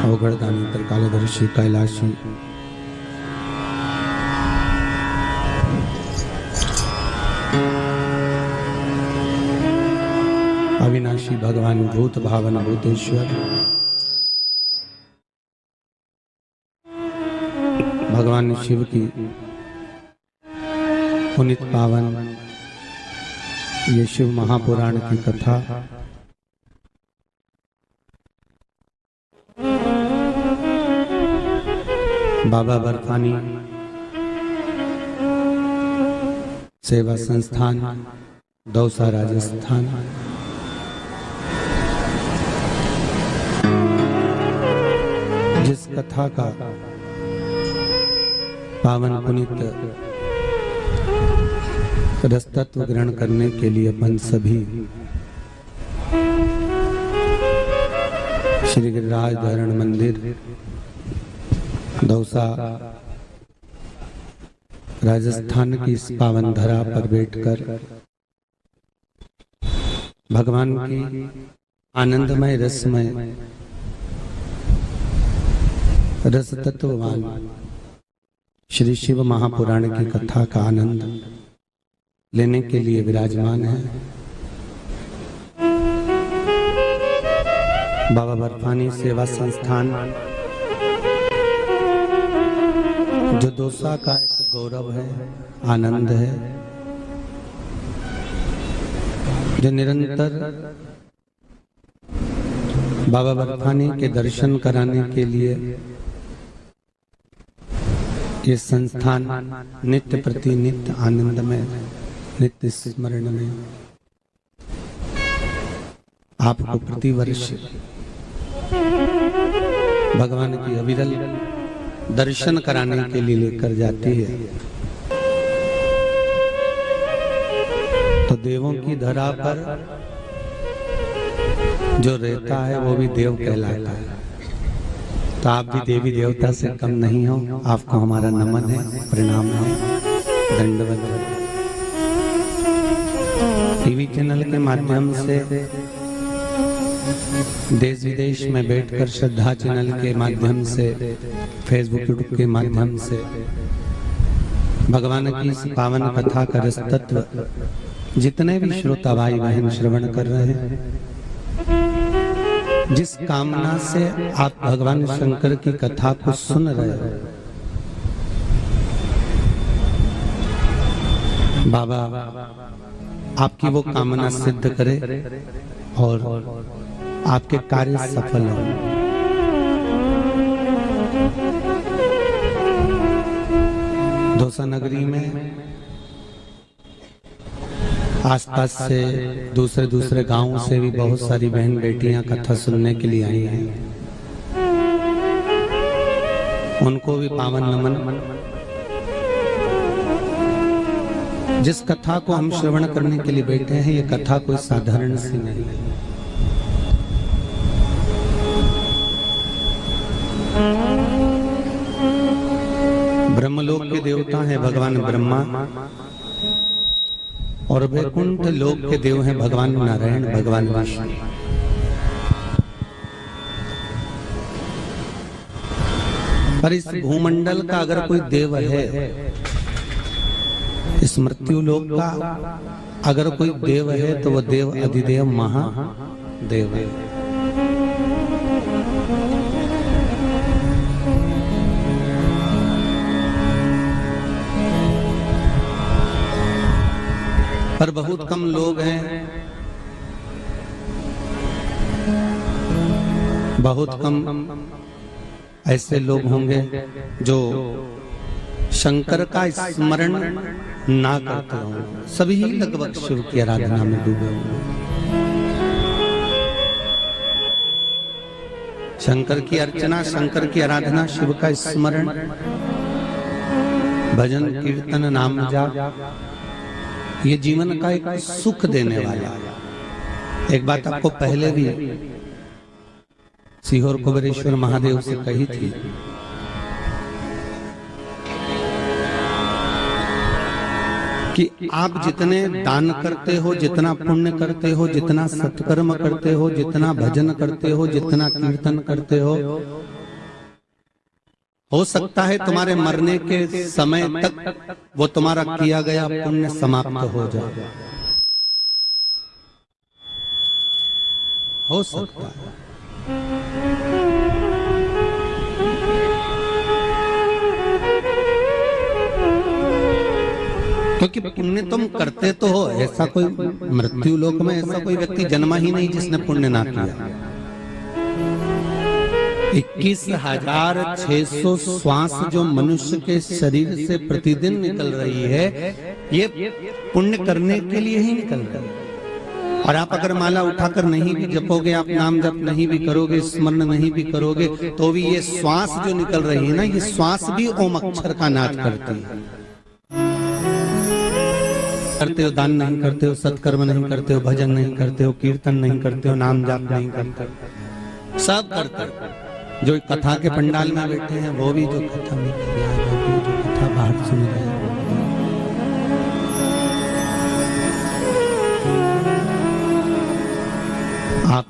अवघड़दानी त्रिकालदर्शी कैलाशी अविनाशी भगवान भूत भावन भूतेश्वर भगवान शिव की पुनित पावन ये शिव महापुराण की कथा बाबा बर्फानी सेवा संस्थान दौसा राजस्थान जिस कथा का पावन पुनित रसतत्व ग्रहण करने के लिए अपन सभी श्री गिरिराज धारण मंदिर दौसा राजस्थान की इस पावन धरा पर बैठकर भगवान की आनंदमय रसमय रस तत्ववान श्री शिव महापुराण की कथा का आनंद लेने के लिए विराजमान है। बाबा बर्फानी सेवा संस्थान जो दौसा का एक गौरव है, आनंद है, जो निरंतर बाबा बर्फानी के दर्शन कराने के लिए ये संस्थान नित्य प्रति नित्य आनंद में, नित्य स्मरण में आपको प्रतिवर्ष भगवान की अविरल दर्शन कराने के लिए लेकर जाती है। तो देवों की धरा पर जो रहता है वो भी देव कहलाता है। तो आप भी देवी देवता से कम नहीं हो, आपको हमारा नमन है, प्रणाम है, दंडवत है। टीवी चैनल के माध्यम से देश विदेश में बैठकर श्रद्धा चैनल के माध्यम से, फेसबुक यूट्यूब के माध्यम से भगवान की इस पावन कथा का रस तत्व जितने भी श्रोता भाई बहन श्रवण कर रहे हैं, जिस कामना से आप भगवान शंकर की कथा को सुन रहे हो, बाबा आपकी वो कामना सिद्ध करे और आपके कार्य सफल हो। दौसा नगरी में आसपास से दूसरे गांवों से भी बहुत सारी बहन बेटियां कथा सुनने के लिए आई हैं। उनको भी पावन नमन। जिस कथा को हम श्रवण करने के लिए बैठे हैं, ये कथा कोई साधारण सी नहीं है। ब्रह्मलोक के देवता हैं भगवान ब्रह्मा और वैकुंठ लोक के देव हैं भगवान नारायण, भगवान विष्णु। पर इस भूमंडल का अगर कोई देव है, इस मृत्यु लोक का अगर कोई देव है, तो वह देव अधिदेव महादेव है। पर बहुत कम लोग हैं, बहुत कम ऐसे लोग होंगे जो शंकर का स्मरण ना करते होंगे। सभी लगभग शिव की आराधना में डूबे होंगे। शंकर की अर्चना, शंकर की आराधना, शिव का स्मरण, भजन कीर्तन नाम जाप, ये जीवन का एक सुख देने वाला। एक बात आपको पहले भी सीहोर कुबेरेश्वर महादेव से कही थी कि आप जितने दान करते हो, जितना पुण्य करते हो, जितना सत्कर्म करते हो, जितना भजन करते हो, जितना कीर्तन करते हो, हो सकता है तुम्हारे मरने के समय तक वो तुम्हारा किया गया पुण्य समाप्त हो जाए, हो सकता है। क्योंकि पुण्य तुम करते तो हो, ऐसा कोई मृत्यु लोक में ऐसा कोई व्यक्ति जन्मा ही नहीं जिसने पुण्य ना किया। 21,600 श्वास जो मनुष्य के शरीर से प्रतिदिन निकल रही है, ये पुण्य करने के लिए ही निकल रही है। और आप अगर माला उठाकर नहीं भी जपोगे, आप नाम जप नहीं भी करोगे, स्मरण नहीं भी करोगे, तो भी ये श्वास जो निकल रही है ना, ये श्वास भी ओम अक्षर का नाद करती है। करते हो, दान नहीं करते हो, सत्कर्म नहीं करते हो, भजन नहीं करते हो, कीर्तन नहीं करते हो, नाम जाप नहीं करते हो, सब करते हो। जो कथा के पंडाल में बैठे हैं वो भी जो कथा में वो भी जो कथा बाहर सुन रहे हैं। आप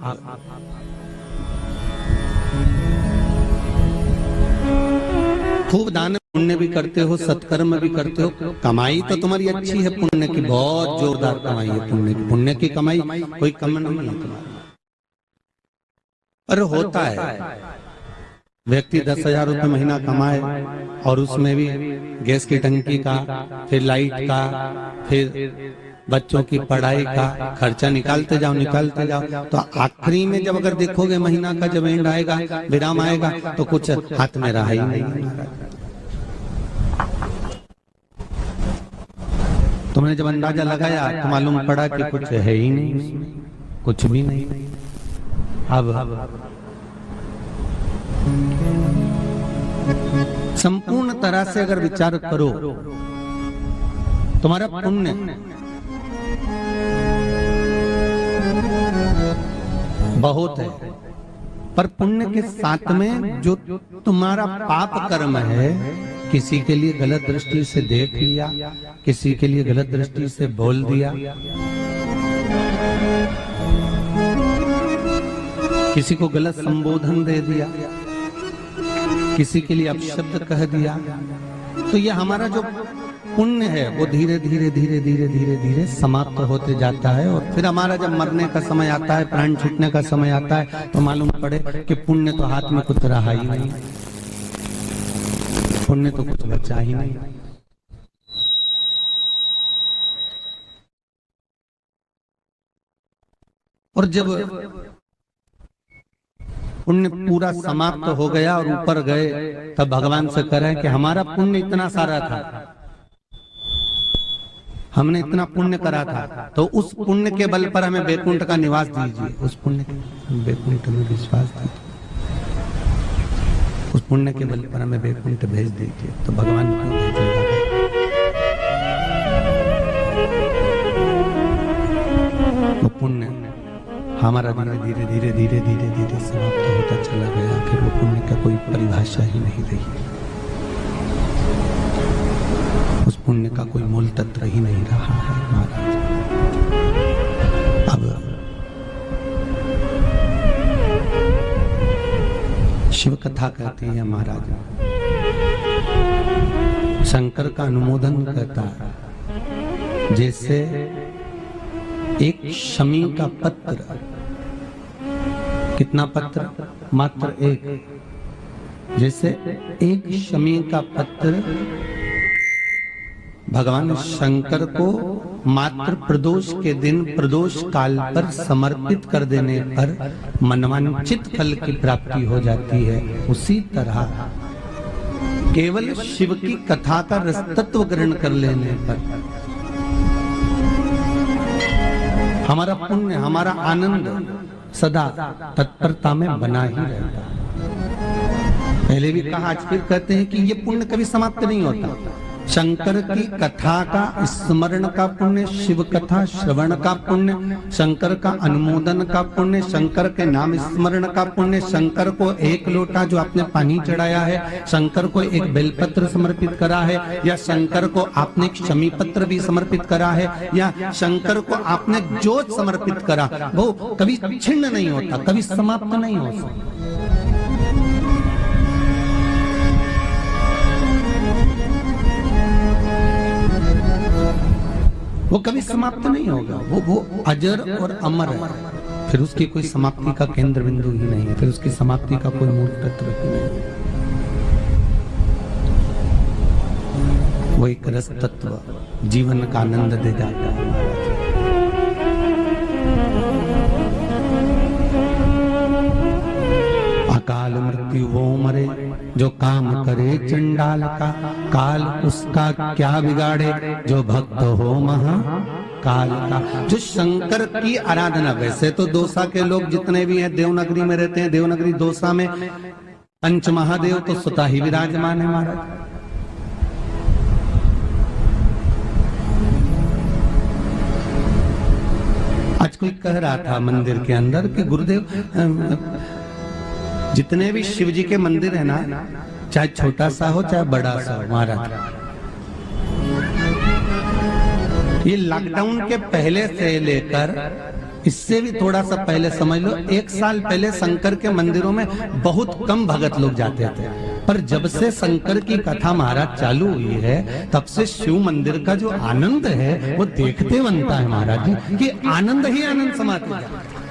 खूब दान पुण्य भी करते हो, सत्कर्म भी करते हो, कमाई तो तुम्हारी अच्छी है पुण्य की, बहुत जोरदार कमाई है पुण्य की। पुण्य की कमाई कोई कम नहीं है। पर होता है व्यक्ति 10,000 रुपये महीना कमाए और उसमें भी गैस की टंकी का, फिर लाइट का, फिर बच्चों की पढ़ाई का खर्चा निकालते जाओ, तो आखिरी में जब अगर देखोगे महीना का जब एंड आएगा, विराम आएगा, तो कुछ हाथ में रहा ही नहीं। तुमने जब अंदाजा लगाया तो मालूम पड़ा कि कुछ है ही नहीं, कुछ भी नहीं। अब संपूर्ण तरह से अगर विचार करो, तुम्हारा पुण्य बहुत है, पर पुण्य के साथ में जो तुम्हारा पाप कर्म है, किसी के लिए गलत दृष्टि से देख लिया, किसी के लिए गलत दृष्टि से बोल दिया, किसी को गलत संबोधन दे दिया, किसी के लिए अपशब्द कह दिया, तो ये हमारा जो पुण्य है वो धीरे धीरे धीरे धीरे धीरे धीरे समाप्त होते जाता है। और फिर हमारा जब मरने का समय आता है, प्राण छूटने का समय आता है, तो मालूम पड़े कि पुण्य तो हाथ में कुछ रहा ही नहीं, पुण्य तो कुछ बचा ही नहीं। और जब पुण्य पूरा समाप्त हो गया और ऊपर गए, तब भगवान से कह रहे हैं कि हमारा पुण्य इतना सारा था, हमने इतना पुण्य करा था, तो उस पुण्य के बल पर हमें बैकुंठ का निवास दीजिए। उस पुण्य के बैकुंठ में विश्वास दीजिए, उस पुण्य के बल पर हमें बैकुंठ भेज दीजिए। तो भगवान क्यों भेजेगा? तो पुण्य हमारा धीरे धीरे धीरे धीरे धीरे धीरे समाप्त होता चला गया। फिर वो पुण्य का कोई परिभाषा ही नहीं रही, उस पुण्य का कोई मूल तत्व ही नहीं रहा है महाराज। अब शिव कथा कहती है महाराज, शंकर का अनुमोदन करता है, जैसे एक शमी का पत्र, कितना पत्र? मात्र एक। जैसे एक शमी का पत्र भगवान शंकर को मात्र प्रदोष के दिन प्रदोष काल पर समर्पित कर देने पर मनवांचित फल की प्राप्ति हो जाती है, उसी तरह केवल शिव की कथा का रसतत्व ग्रहण कर लेने पर हमारा पुण्य, हमारा आनंद सदा तत्परता में बना ही रहता है। पहले भी कहा, आज फिर कहते हैं कि ये पुण्य कभी समाप्त नहीं होता। शंकर की कथा का स्मरण का पुण्य, शिव कथा श्रवण का पुण्य, शंकर का अनुमोदन का पुण्य, शंकर के नाम स्मरण का पुण्य, शंकर को एक लोटा जो आपने पानी चढ़ाया है, शंकर को एक बेलपत्र समर्पित करा है, या शंकर को आपने एक शमी पत्र भी समर्पित करा है, या शंकर को आपने जोत समर्पित करा, वो कभी छिन्न नहीं होता, कभी समाप्त नहीं हो सकता। वो कभी समाप्त नहीं होगा, वो अजर और अमर है। फिर उसकी कोई समाप्ति का केंद्र बिंदु ही नहीं है, फिर उसकी समाप्ति का कोई मूल तत्व ही नहीं है। वो एक रस तत्व जीवन का आनंद दे जाता है। अकाल मृत्यु वो मरे जो काम करे चंडाल का, काल उसका क्या बिगाड़े जो भक्त हो महा काल का। जो शंकर की आराधना, वैसे तो दोसा के लोग जितने भी हैं देवनगरी में रहते हैं, देवनगरी दोसा में पंच महादेव तो स्वतः ही विराजमान है महाराज। आज कोई कह रहा था मंदिर के अंदर कि गुरुदेव जितने भी शिव जी के मंदिर है ना, चाहे छोटा सा हो चाहे बड़ा सा हो महाराज, ये लॉकडाउन के पहले से लेकर इससे भी थोड़ा सा पहले समझ लो, 1 साल पहले शंकर के मंदिरों में बहुत कम भगत लोग जाते थे। पर जब से शंकर की कथा महाराज चालू हुई है, तब से शिव मंदिर का जो आनंद है वो देखते बनता है महाराज जी, कि आनंद ही आनंद समाते जाता है।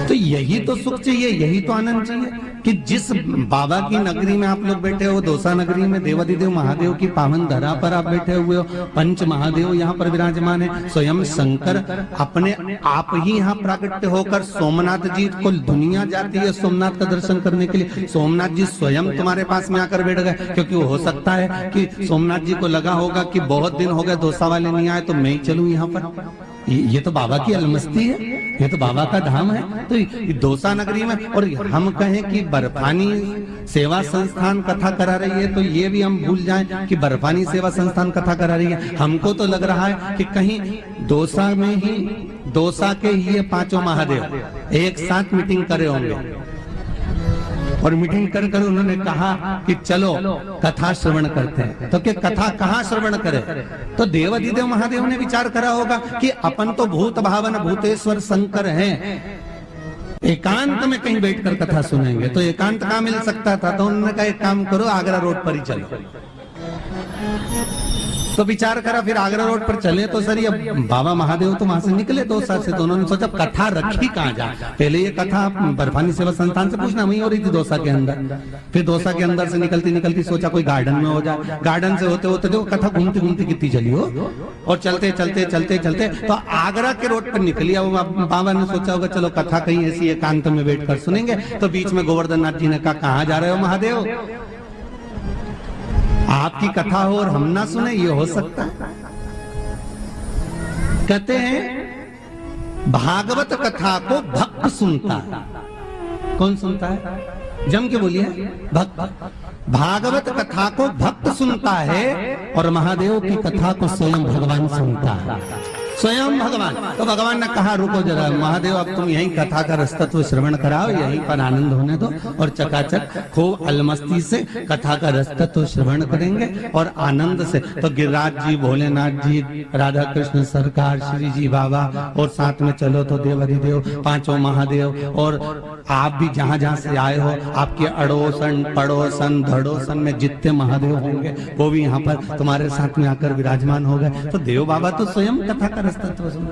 तो यही तो सुख चाहिए, यही तो आनंद चाहिए कि जिस बाबा की नगरी में आप लोग बैठे हो, दोसा नगरी में देवाधिदेव महादेव की पावन धरा पर आप बैठे हुए हो, पंच महादेव यहाँ पर विराजमान है, स्वयं शंकर अपने आप ही यहाँ प्राकट होकर सोमनाथ जी को दुनिया जाती है सोमनाथ का दर्शन करने के लिए। सोमनाथ जी स्वयं तुम्हारे पास में आकर बैठ गए, क्योंकि हो सकता है कि सोमनाथ जी को लगा होगा कि बहुत दिन हो गए दोसा वाले नहीं आए, तो मैं ही चलूं यहाँ पर। ये तो बाबा की अलमस्ती है, ये तो बाबा का धाम है। तो दोसा नगरी में, और हम कहें कि बर्फानी सेवा संस्थान कथा करा रही है, तो ये भी हम भूल जाएं कि बर्फानी सेवा संस्थान कथा करा रही है। हमको तो लग रहा है कि कहीं दोसा में ही, दोसा के ही ये 5 महादेव एक साथ मीटिंग करे होंगे, और मीटिंग कर कर उन्होंने कहा कि चलो कथा श्रवण करते हैं। तो क्या कथा कहाँ श्रवण करें? तो देवाधिदेव महादेव ने विचार करा होगा कि अपन तो भूत भावन भूतेश्वर शंकर हैं, एकांत में कहीं बैठकर कथा सुनेंगे। तो एकांत कहाँ मिल सकता था? तो उन्होंने कहा एक काम करो, आगरा रोड पर ही चलो। तो विचार करा, फिर आगरा रोड पर चले तो सर ये बाबा महादेव तो वहां से निकले दोसा से, तो उन्होंने सोचा कथा रखी कहाँ जा। पहले ये कथा बर्फानी सेवा संस्थान से पूछना, वहीं हो रही थी दोसा के अंदर। फिर दोसा के अंदर से निकलती निकलती सोचा कोई गार्डन में हो जाए। गार्डन से होते होते देखो कथा घूमती घूमती कितनी चली हो, और चलते चलते चलते चलते तो आगरा के रोड पर निकली। अब बाबा ने सोचा होगा चलो कथा कहीं ऐसी एकांत में बैठ कर सुनेंगे। तो बीच में गोवर्धन नाथ जी ने कहा कहाँ जा रहे हो महादेव, आपकी कथा हो और हम ना सुने, ये हो सकता है? कहते हैं भागवत कथा को भक्त सुनता है। कौन सुनता है? जम के बोलिए, भक्त। भागवत कथा को भक्त सुनता है और महादेव की कथा को स्वयं भगवान सुनता है, स्वयं भगवान। तो भगवान ने कहा रुको जरा महादेव, अब तुम यहीं कथा का रसतत्व श्रवण कराओ, यहीं पर आनंद होने दो, और चकाचक खूब अलमस्ती से कथा का रसतत्व श्रवण करेंगे और आनंद से। तो गिरिराज जी, भोलेनाथ जी, राधा कृष्ण सरकार, श्री जी बाबा, और साथ में चलो तो देवाधिदेव, 5 महादेव, और आप भी जहां जहां से आए हो, आपके अड़ोसन पड़ोसन धड़ोसन में जितने महादेव होंगे वो भी यहाँ पर तुम्हारे साथ में आकर विराजमान हो गए। तो देव बाबा तो स्वयं कथा का रसतत्व सुन।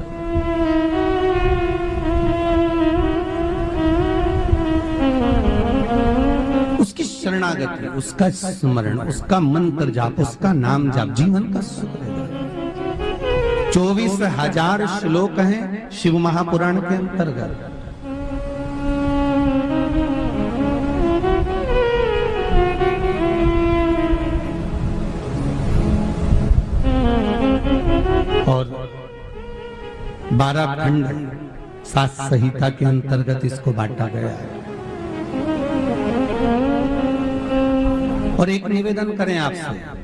उसकी शरणागति, उसका स्मरण, उसका मंत्र जाप, उसका नाम जाप जीवन का सुख रहेगा। 24,000 श्लोक हैं शिव महापुराण के अंतर्गत। और 12 खंड 7 संहिता के अंतर्गत इसको बांटा गया है। और एक निवेदन करें आपसे,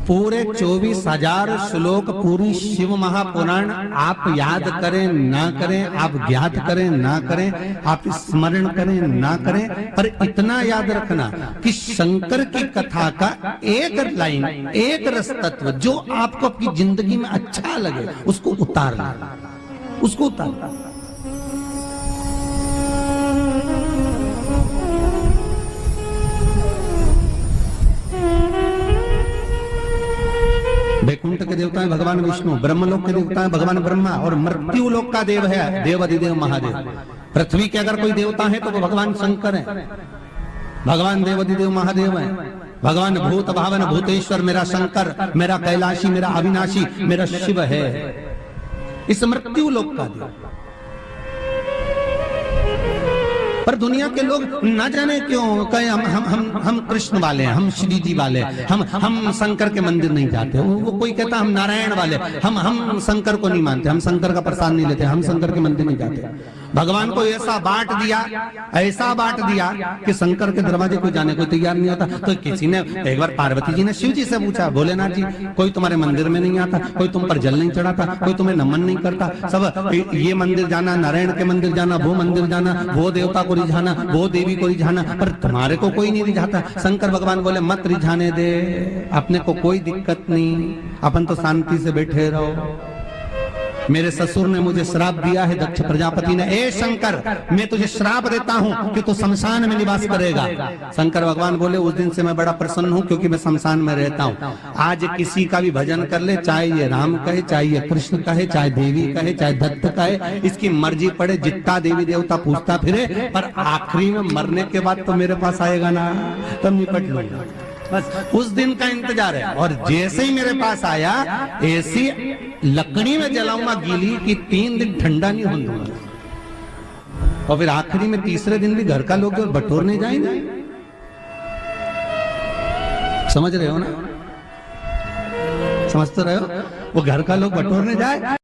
पूरे 24,000 श्लोक पूरी शिव महापुराण आप याद करें ना करें, आप ज्ञात करें ना करें, आप स्मरण करें ना करें, पर इतना याद रखना कि शंकर की कथा का एक लाइन, एक रस तत्व जो आपको अपनी जिंदगी में अच्छा लगे उसको उतार लेना, उसको उतार। वैकुंठ के देवता है भगवान विष्णु, ब्रह्मलोक के देवता है भगवान ब्रह्मा, और मृत्यु लोक का देव है देव अधिदेव महादेव। पृथ्वी के अगर कोई देवता है तो वो भगवान शंकर है, भगवान देव अधिदेव महादेव है, भगवान भूत भावन भूतेश्वर मेरा शंकर, मेरा कैलाशी, मेरा अविनाशी, मेरा शिव है, इस मृत्यु लोक का देव। पर दुनिया के लोग ना जाने क्यों कहे हम कृष्ण वाले हैं, हम श्री जी वाले, हम शंकर के मंदिर नहीं जाते। वो कोई कहता हम नारायण वाले, हम शंकर को नहीं मानते, हम शंकर का प्रसाद नहीं लेते, हम शंकर के मंदिर नहीं जाते। भगवान को ऐसा बांट दिया, ऐसा बांट दिया कि शंकर के दरवाजे को जाने को तैयार नहीं आता। तो किसी ने एक बार पार्वती जी ने शिव जी से पूछा, भोलेनाथ जी कोई तुम्हारे मंदिर में नहीं आता, कोई तुम पर जल नहीं चढ़ाता, कोई तुम्हें नमन नहीं करता, सब ये मंदिर जाना, नारायण के मंदिर जाना, वो मंदिर जाना, वो देवता को रिझाना, वो देवी को रिझाना, पर तुम्हारे को कोई नहीं रिझाता। शंकर भगवान बोले मत रिझाने दे, अपने को कोई दिक्कत नहीं, अपन तो शांति से बैठे रहो। मेरे ससुर ने मुझे श्राप दिया है, दक्ष प्रजापति ने, ए शंकर मैं तुझे श्राप देता हूं कि तू शमशान में निवास करेगा। शंकर भगवान बोले उस दिन से मैं बड़ा प्रसन्न हूं क्योंकि मैं शमशान में रहता हूं। आज किसी का भी भजन कर ले, चाहे ये राम कहे, चाहे ये कृष्ण कहे, चाहे देवी कहे, चाहे दत्त कहे, इसकी मर्जी पड़े, जितना देवी देवता पूछता फिरे, पर आखिरी में मरने के बाद तो मेरे पास आएगा ना, तब निपट लूंगा। बस उस दिन का इंतजार है। और जैसे ही मेरे पास आया, ऐसी लकड़ी में जलाऊंगा गीली कि 3 दिन ठंडा नहीं होने दूंगा। और फिर आखिरी में तीसरे दिन भी घर का लोग बटोरने जाएंगे। समझ रहे हो ना, समझते रहे हो? वो घर का लोग बटोरने जाए